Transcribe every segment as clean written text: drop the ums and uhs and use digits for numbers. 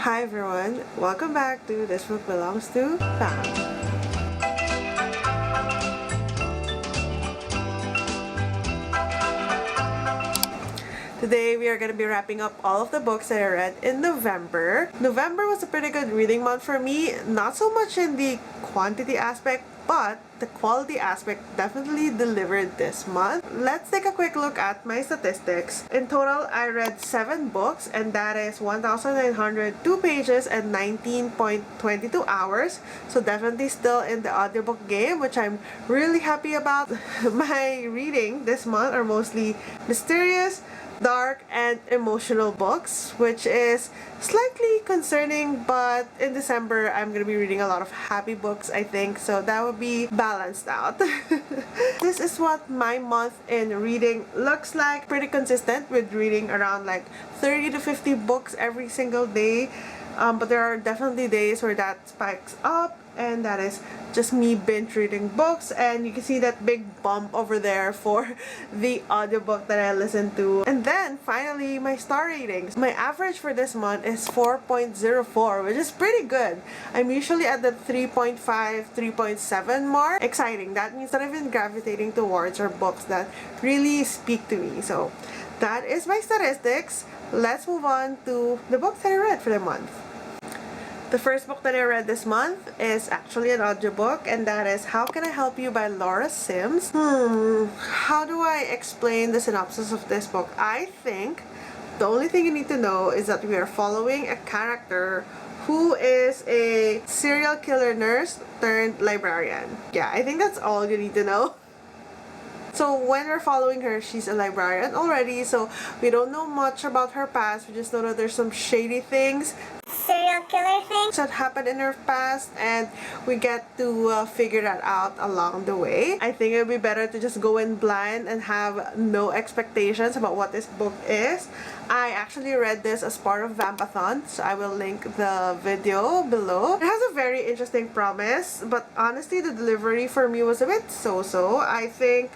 Hi everyone, welcome back to This Book Belongs to Pam. Today we are going to be wrapping up all of the books that I read in November. November was a pretty good reading month for me, not so much in the quantity aspect, but the quality aspect definitely delivered this month. Let's take a quick look at my statistics. In total, I read 7 books, and that is 1,902 pages and 19.22 hours. So definitely still in the audiobook game, which I'm really happy about. My reading this month are mostly mysterious, dark, and emotional books, which is slightly concerning, but in December I'm gonna be reading a lot of happy books, I think, so that would be balanced out. This is what my month in reading looks like. Pretty consistent with reading around like 30 to 50 books every single day, but there are definitely days where that spikes up, and that is just me binge reading books. And you can see that big bump over there for the audiobook that I listened to. And then finally, my star ratings. My average for this month is 4.04, which is pretty good. I'm usually at the 3.5, 3.7 mark. Exciting. That means that I've been gravitating towards our books that really speak to me. So that is my statistics. Let's move on to the books that I read for the month. The first book that I read this month is actually an audiobook, and that is How Can I Help You by Laura Sims. How do I explain the synopsis of this book? I think the only thing you need to know is that we are following a character who is a serial killer nurse turned librarian. Yeah, I think that's all you need to know. So when we're following her, she's a librarian already, so we don't know much about her past. We just know that there's some shady things, serial killer things that happened in her past, and we get to figure that out along the way. I think it would be better to just go in blind and have no expectations about what this book is. I actually read this as part of Vampathon, so I will link the video below. It has a very interesting premise, but honestly the delivery for me was a bit so-so. I think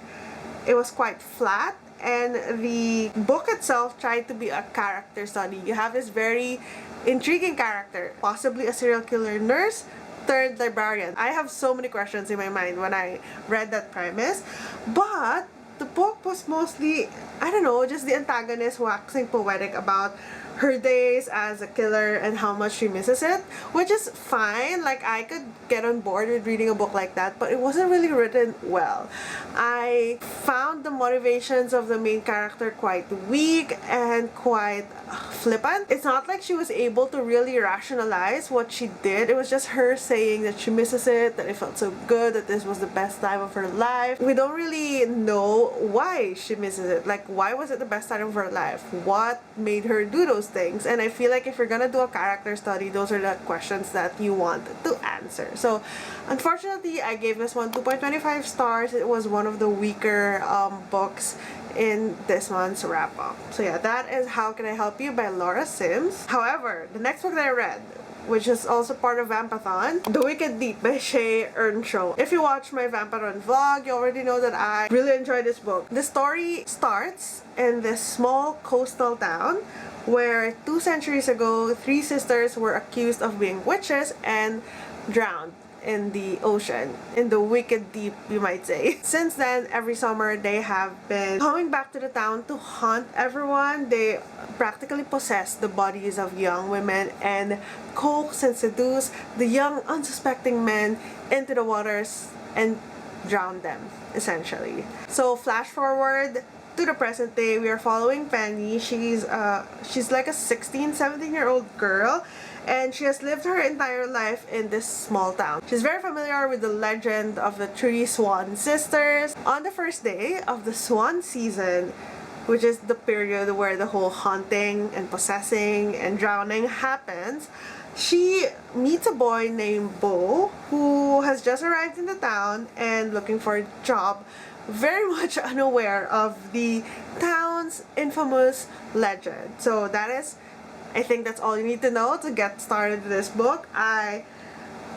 it was quite flat, and the book itself tried to be a character study. You have this very intriguing character, possibly a serial killer nurse turned librarian. I have so many questions in my mind when I read that premise, but the book was mostly, I don't know, just the antagonist waxing poetic about her days as a killer and how much she misses it, which is fine. Like, I could get on board with reading a book like that, but it wasn't really written well. I found the motivations of the main character quite weak and quite flippant. It's not like she was able to really rationalize what she did. It was just her saying that she misses it, that it felt so good, that this was the best time of her life. We don't really know why she misses it. Like, why was it the best time of her life? What made her do those things? And I feel like if you're gonna do a character study, those are the questions that you want to answer. So unfortunately, I gave this one 2.25 stars. It was one of the weaker books in this month's wrap up. So yeah, that is How Can I Help You by Laura Sims. However, the next book that I read, which is also part of Vampathon, The Wicked Deep by Shay Earnshaw. If you watch my Vampathon vlog, you already know that I really enjoyed this book. The story starts in this small coastal town where 2 centuries ago, 3 sisters were accused of being witches and drowned in the ocean, in the wicked deep, you might say. Since then, every summer they have been coming back to the town to haunt everyone. They practically possess the bodies of young women and coax and seduce the young unsuspecting men into the waters and drown them, essentially. So flash forward to the present day, we are following Penny. She's like a 17-year-old girl, and she has lived her entire life in this small town. She's very familiar with the legend of the 3 Swan sisters. On the first day of the swan season, which is the period where the whole haunting and possessing and drowning happens, she meets a boy named Bo who has just arrived in the town and looking for a job, very much unaware of the town's infamous legend. So that is, I think that's all you need to know to get started with this book. I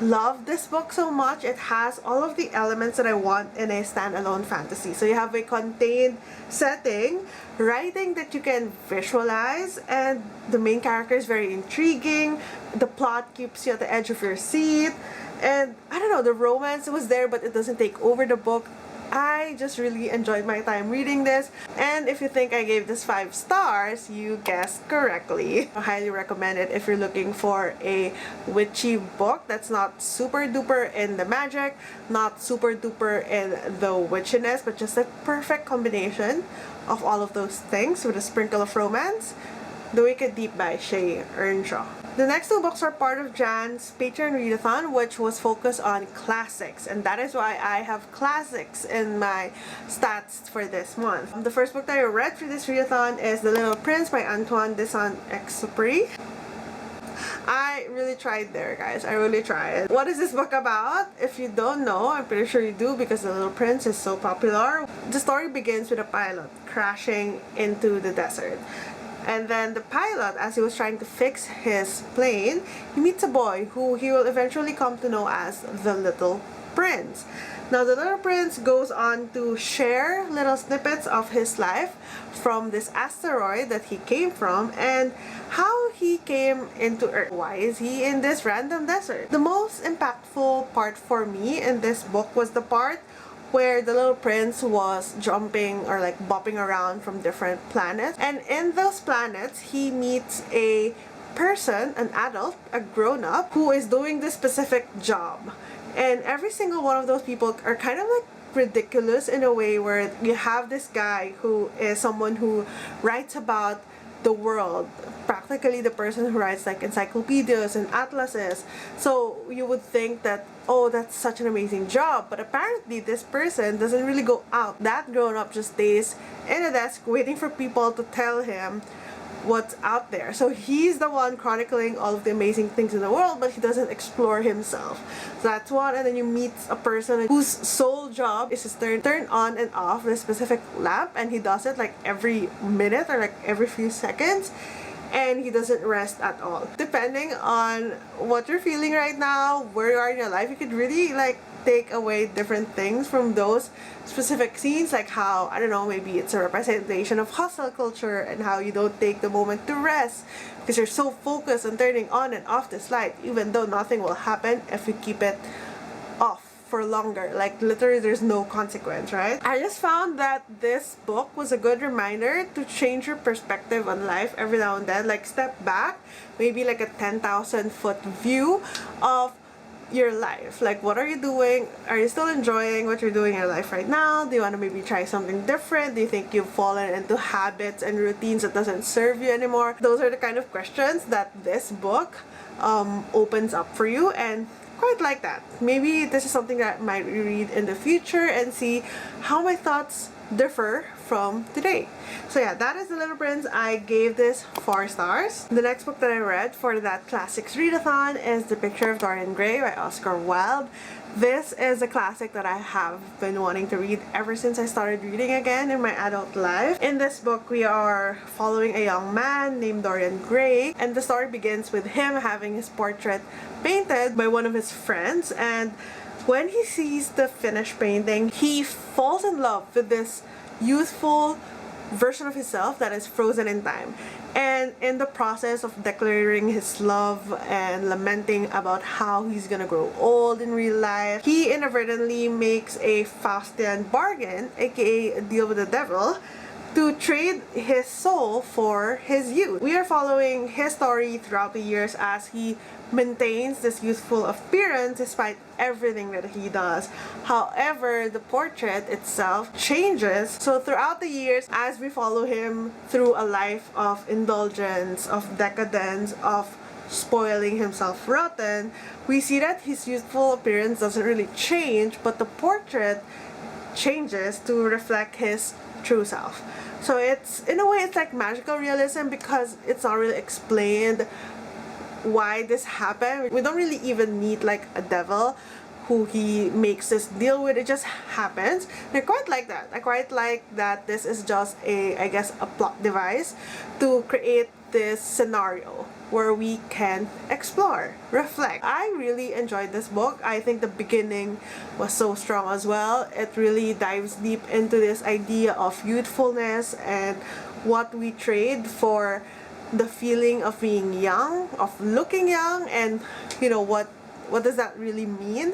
love this book so much. It has all of the elements that I want in a standalone fantasy. So you have a contained setting, writing that you can visualize, and the main character is very intriguing. The plot keeps you at the edge of your seat, and I don't know, the romance was there, but it doesn't take over the book. I just really enjoyed my time reading this, and if you think I gave this 5 stars, you guessed correctly. I highly recommend it if you're looking for a witchy book that's not super duper in the magic, not super duper in the witchiness, but just a perfect combination of all of those things with a sprinkle of romance. The Wicked Deep by Shay Earnshaw. The next 2 books are part of Jan's Patreon readathon, which was focused on classics, and that is why I have classics in my stats for this month. The first book that I read for this readathon is The Little Prince by Antoine de Saint-Exupéry. I really tried there, guys. I really tried. What is this book about? If you don't know, I'm pretty sure you do because The Little Prince is so popular. The story begins with a pilot crashing into the desert. And then the pilot, as he was trying to fix his plane, he meets a boy who he will eventually come to know as the Little Prince. Now, the Little Prince goes on to share little snippets of his life from this asteroid that he came from and how he came into Earth. Why is he in this random desert? The most impactful part for me in this book was the part where the Little Prince was jumping or like bopping around from different planets. And in those planets, he meets a person, an adult, a grown-up, who is doing this specific job. And every single one of those people are kind of like ridiculous in a way where you have this guy who is someone who writes about the world, practically the person who writes like encyclopedias and atlases. So you would think that, oh, that's such an amazing job, but apparently this person doesn't really go out. That grown-up just stays in a desk waiting for people to tell him what's out there. So he's the one chronicling all of the amazing things in the world, but he doesn't explore himself. So that's one. And then you meet a person whose sole job is to turn on and off the specific lamp, and he does it like every minute or like every few seconds, and he doesn't rest at all. Depending on what you're feeling right now, where you are in your life, you could really like take away different things from those specific scenes, like how, I don't know, maybe it's a representation of hustle culture and how you don't take the moment to rest because you're so focused on turning on and off this light, even though nothing will happen if you keep it off for longer. Like literally there's no consequence, right? I just found that this book was a good reminder to change your perspective on life every now and then. Like step back, maybe like a 10,000 foot view of your life. Like, what are you doing? Are you still enjoying what you're doing in your life right now? Do you want to maybe try something different? Do you think you've fallen into habits and routines that doesn't serve you anymore? Those are the kind of questions that this book opens up for you, and quite like that. Maybe this is something that I might reread in the future and see how my thoughts differ from today. So yeah, that is The Little Prince. I gave this 4 stars. The next book that I read for that classics readathon is The Picture of Dorian Gray by Oscar Wilde. This is a classic that I have been wanting to read ever since I started reading again in my adult life. In this book, we are following a young man named Dorian Gray, and the story begins with him having his portrait painted by one of his friends, and when he sees the finished painting, he falls in love with this youthful version of himself that is frozen in time. And in the process of declaring his love and lamenting about how he's gonna grow old in real life, he inadvertently makes a Faustian bargain, aka a deal with the devil, to trade his soul for his youth. We are following his story throughout the years as he maintains this youthful appearance despite everything that he does. However, the portrait itself changes. So throughout the years, as we follow him through a life of indulgence, of decadence, of spoiling himself rotten, we see that his youthful appearance doesn't really change, but the portrait changes to reflect his true self. So it's, in a way, it's like magical realism because it's not really explained why this happened. We don't really even need like a devil who he makes this deal with. It just happens. And I quite like that. I quite like that this is just a, I guess, a plot device to create this scenario where we can explore, reflect. I really enjoyed this book. I think the beginning was so strong as well. It really dives deep into this idea of youthfulness and what we trade for the feeling of being young, of looking young, and what does that really mean?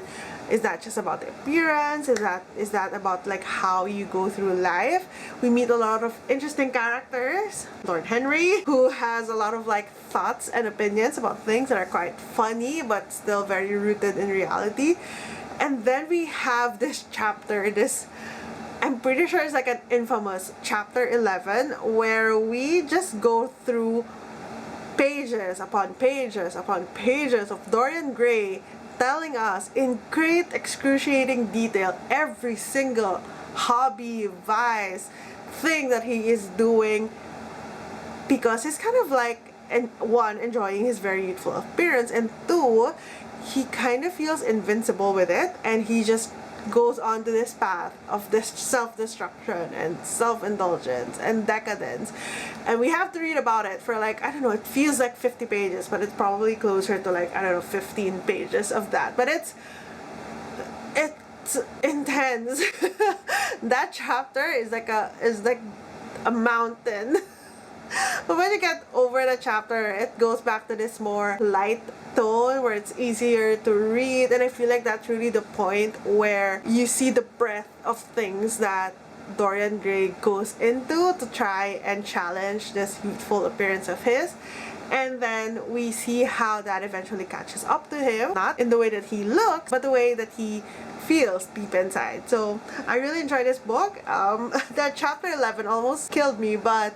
Is that just about the appearance? Is that about like how you go through life? We meet a lot of interesting characters. Lord Henry, who has a lot of like thoughts and opinions about things that are quite funny but still very rooted in reality. And then we have this chapter, I'm pretty sure it's like an infamous chapter 11, where we just go through pages upon pages upon pages of Dorian Gray telling us in great excruciating detail every single hobby, vice, thing that he is doing, because he's kind of like, and one, enjoying his very youthful appearance, and two, he kind of feels invincible with it, and he just goes on to this path of this self-destruction and self-indulgence and decadence. And we have to read about it for like, I don't know, it feels like 50 pages, but it's probably closer to like, I don't know, 15 pages of that. But it's intense. That chapter is like a mountain. But when you get over the chapter, it goes back to this more light tone where it's easier to read, and I feel like that's really the point where you see the breadth of things that Dorian Gray goes into to try and challenge this youthful appearance of his. And then we see how that eventually catches up to him, not in the way that he looks, but the way that he feels deep inside. So I really enjoyed this book. That chapter 11 almost killed me, but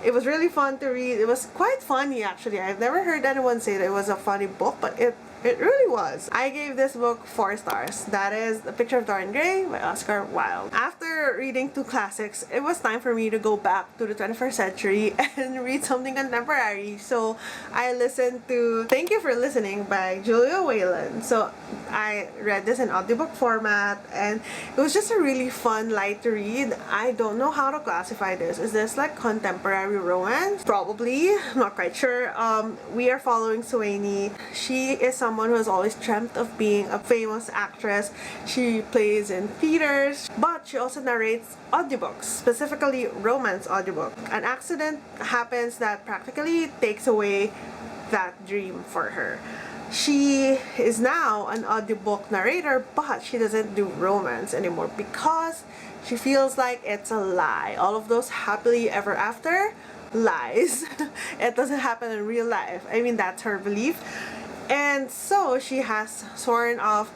it was really fun to read. It was quite funny, actually. I've never heard anyone say that it was a funny book, but it really was. I gave this book 4 stars. That is The Picture of Dorian Gray by Oscar Wilde. After reading 2 classics, it was time for me to go back to the 21st century and read something contemporary. So I listened to Thank You for Listening by Julia Whelan. So I read this in audiobook format, and it was just a really fun, light to read. I don't know how to classify this. Is this like contemporary romance? Probably. I'm not quite sure. We are following Sweeney. She is someone who has always dreamt of being a famous actress. She plays in theaters, but she also narrates audiobooks, specifically romance audiobook. An accident happens that practically takes away that dream for her. She is now an audiobook narrator, but she doesn't do romance anymore because she feels like it's a lie. All of those happily ever after, lies. It doesn't happen in real life. I mean, that's her belief. And so she has sworn off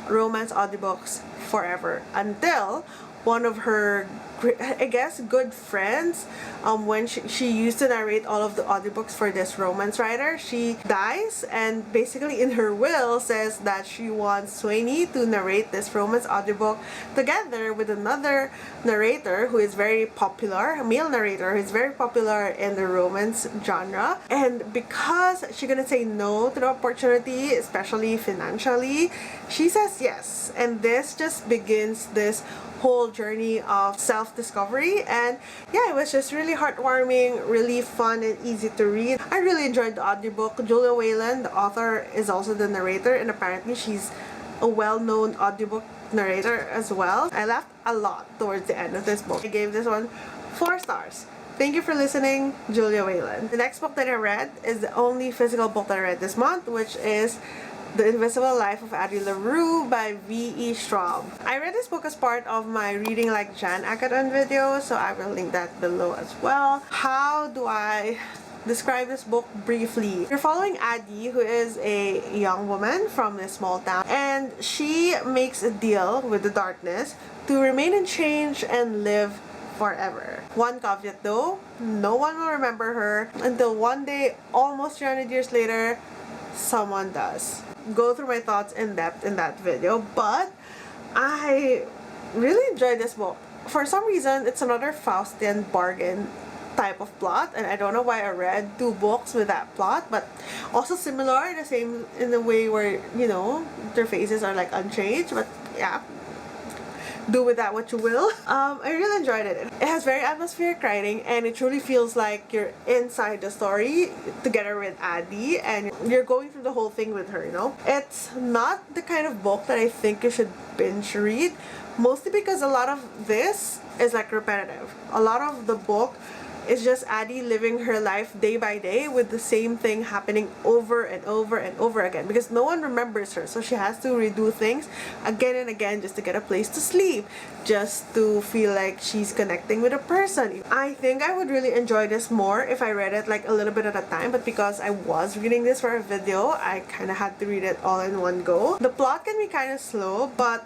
romance audiobooks forever until one of her, I guess, good friends, when she used to narrate all of the audiobooks for this romance writer, she dies, and basically in her will says that she wants Sweeney to narrate this romance audiobook together with another narrator who is very popular, a male narrator who is very popular in the romance genre. And because she's gonna say no to the opportunity, especially financially, she says yes. And this just begins this whole journey of self-discovery, and yeah, it was just really heartwarming, really fun and easy to read. I really enjoyed the audiobook. Julia Whelan, the author, is also the narrator, and apparently she's a well-known audiobook narrator as well. I laughed a lot towards the end of this book. I gave this one 4 stars. Thank you for listening, Julia Whelan. The next book that I read is the only physical book that I read this month, which is The Invisible Life of Adie LaRue by V.E. Straub. I read this book as part of my Reading Like Jan Akaton video, so I will link that below as well. How do I describe this book briefly? You're following Adie, who is a young woman from this small town, and she makes a deal with the darkness to remain in change and live forever. One caveat though, no one will remember her until one day, almost 300 years later, someone does. Go through my thoughts in depth in that video, but I really enjoyed this book. For some reason, it's another Faustian bargain type of plot, and I don't know why I read 2 books with that plot, but also similar, the same in the way where, you know, their faces are like unchanged, but yeah. do with that what you will. I really enjoyed it. It has very atmospheric writing, and it truly feels like you're inside the story together with Adie, and you're going through the whole thing with her, you know? It's not the kind of book that I think you should binge read, mostly because a lot of this is like repetitive. A lot of the book is just Adie living her life day by day with the same thing happening over and over and over again, because no one remembers her, so she has to redo things again and again just to get a place to sleep, just to feel like she's connecting with a person. I think I would really enjoy this more if I read it like a little bit at a time, but because I was reading this for a video, I kind of had to read it all in one go. The plot can be kind of slow, but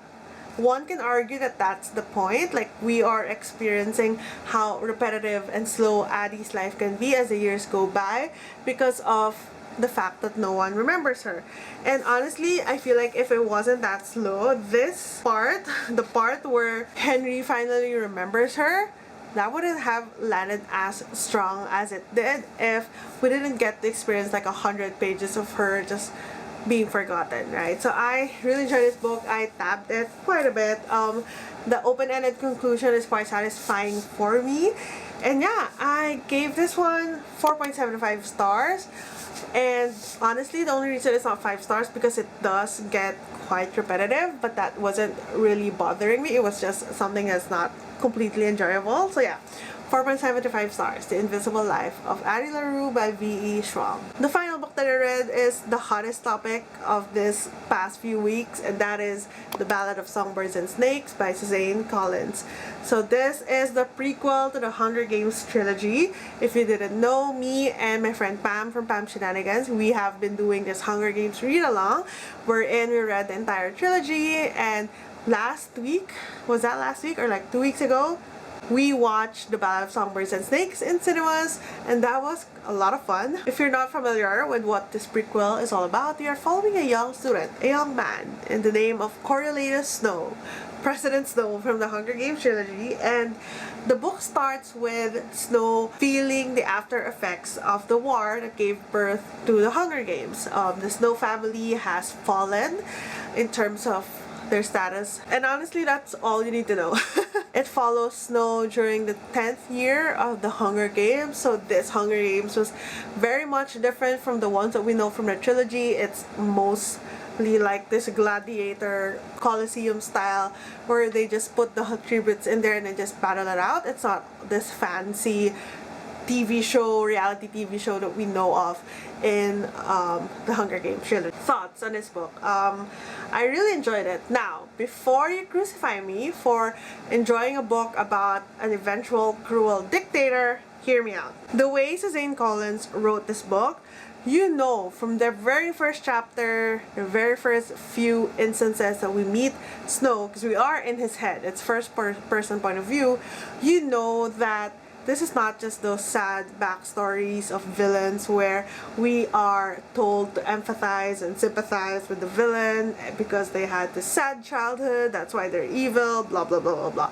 one can argue that that's the point. Like, we are experiencing how repetitive and slow Adie's life can be as the years go by because of the fact that no one remembers her. And honestly, I feel like if it wasn't that slow, this part, the part where Henry finally remembers her, that wouldn't have landed as strong as it did if we didn't get to experience like 100 pages of her just being forgotten, right? So I really enjoyed this book. I tabbed it quite a bit. The open-ended conclusion is quite satisfying for me. And yeah, I gave this one 4.75 stars. And honestly, the only reason it's not 5 stars because it does get quite repetitive, but that wasn't really bothering me. It was just something that's not completely enjoyable. So yeah, 4.75 stars, The Invisible Life of Adie LaRue by V.E. Schwab. The final book that I read is the hottest topic of this past few weeks, and that is The Ballad of Songbirds and Snakes by Suzanne Collins. So this is the prequel to the Hunger Games trilogy. If you didn't know, me and my friend Pam from Pam Shenanigans, we have been doing this Hunger Games read-along, wherein we read the entire trilogy, and last week, was that last week or like 2 weeks ago, we watched The Ballad of Songbirds and Snakes in cinemas, and that was a lot of fun. If you're not familiar with what this prequel is all about, we are following a young student, a young man, in the name of Coriolanus Snow, President Snow from the Hunger Games trilogy, and the book starts with Snow feeling the after effects of the war that gave birth to the Hunger Games. The Snow family has fallen in terms of their status, and honestly, that's all you need to know. It follows Snow during the 10th year of the Hunger Games. So this Hunger Games was very much different from the ones that we know from the trilogy. It's mostly like this gladiator Colosseum style where they just put the tributes in there and then just battle it out. It's not this fancy TV show, reality TV show that we know of in the Hunger Games trilogy. Thoughts on this book? I really enjoyed it. Now, before you crucify me for enjoying a book about an eventual cruel dictator, hear me out. The way Suzanne Collins wrote this book, you know from the very first chapter, the very first few instances that we meet Snow, because we are in his head, it's first person point of view, you know that this is not just those sad backstories of villains where we are told to empathize and sympathize with the villain because they had this sad childhood, that's why they're evil, blah blah blah blah blah.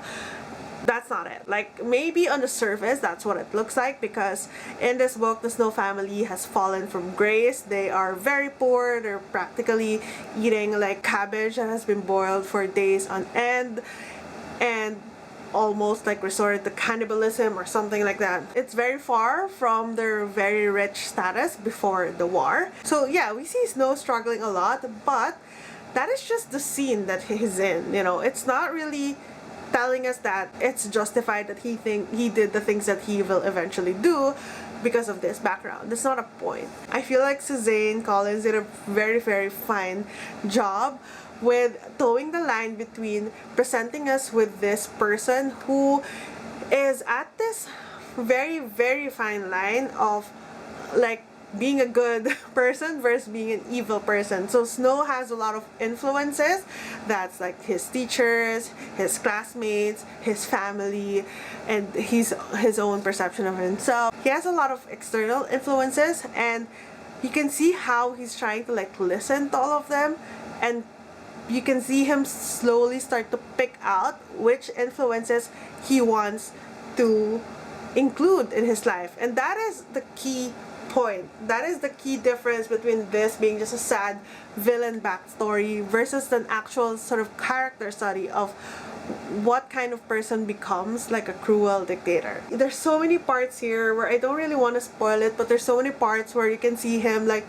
That's not it. Like, maybe on the surface that's what it looks like, because in this book the Snow family has fallen from grace. They are very poor. They're practically eating like cabbage that has been boiled for days on end, and almost like resorted to cannibalism or something like that. It's very far from their very rich status before the war. So yeah, we see Snow struggling a lot, but that is just the scene that he's in, you know. It's not really telling us that it's justified that he did the things that he will eventually do because of this background. That's not a point. I feel like Suzanne Collins did a very, very fine job with towing the line between presenting us with this person who is at this very, very fine line of like being a good person versus being an evil person. So Snow has a lot of influences. That's like his teachers, his classmates, his family, and his own perception of himself. He has a lot of external influences, and you can see how he's trying to like listen to all of them, and you can see him slowly start to pick out which influences he wants to include in his life. And that is the key point. That is the key difference between this being just a sad villain backstory versus an actual sort of character study of what kind of person becomes like a cruel dictator. There's so many parts here where I don't really want to spoil it, but there's so many parts where you can see him like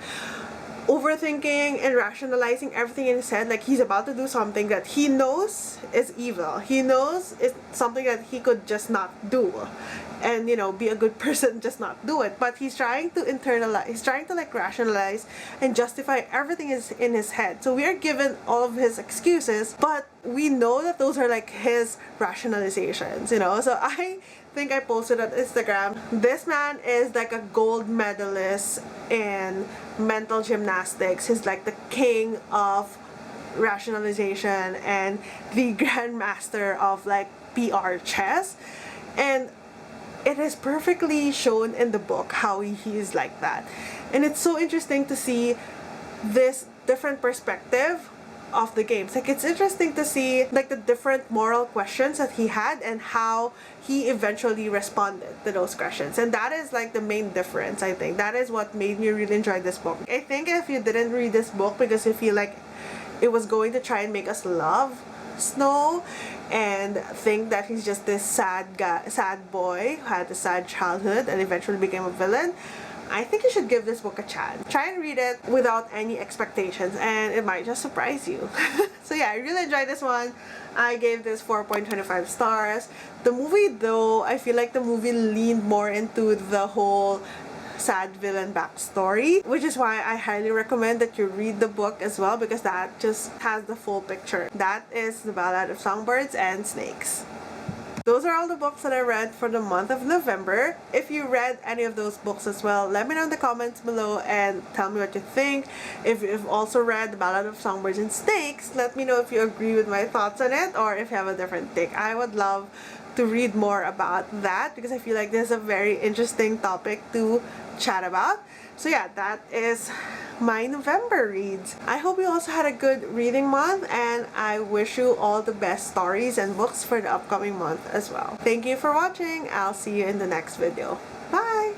overthinking and rationalizing everything in his head. Like he's about to do something that he knows is evil. He knows it's something that he could just not do, and you know, be a good person, just not do it. But he's trying to internalize, he's trying to like rationalize and justify everything is in his head. So we are given all of his excuses, but we know that those are like his rationalizations, you know. So I think I posted on Instagram, this man is like a gold medalist in mental gymnastics. He's like the king of rationalization and the grandmaster of like PR chess, and it is perfectly shown in the book how he is like that. And it's so interesting to see this different perspective of the games. Like it's interesting to see like the different moral questions that he had and how he eventually responded to those questions. And that is like the main difference. I think that is what made me really enjoy this book. I think if you didn't read this book because you feel like it was going to try and make us love Snow and think that he's just this sad guy, sad boy who had a sad childhood and eventually became a villain, I think you should give this book a chance. Try and read it without any expectations and it might just surprise you. So yeah, I really enjoyed this one. I gave this 4.25 stars. The movie though, I feel like the movie leaned more into the whole sad villain backstory, which is why I highly recommend that you read the book as well, because that just has the full picture. That is The Ballad of Songbirds and Snakes. Those are all the books that I read for the month of November. If you read any of those books as well, let me know in the comments below and tell me what you think. If you've also read The Ballad of Songbirds and Snakes, let me know if you agree with my thoughts on it or if you have a different take. I would love to read more about that because I feel like this is a very interesting topic to chat about. So yeah, that is my November reads. I hope you also had a good reading month and I wish you all the best stories and books for the upcoming month as well. Thank you for watching. I'll see you in the next video. Bye!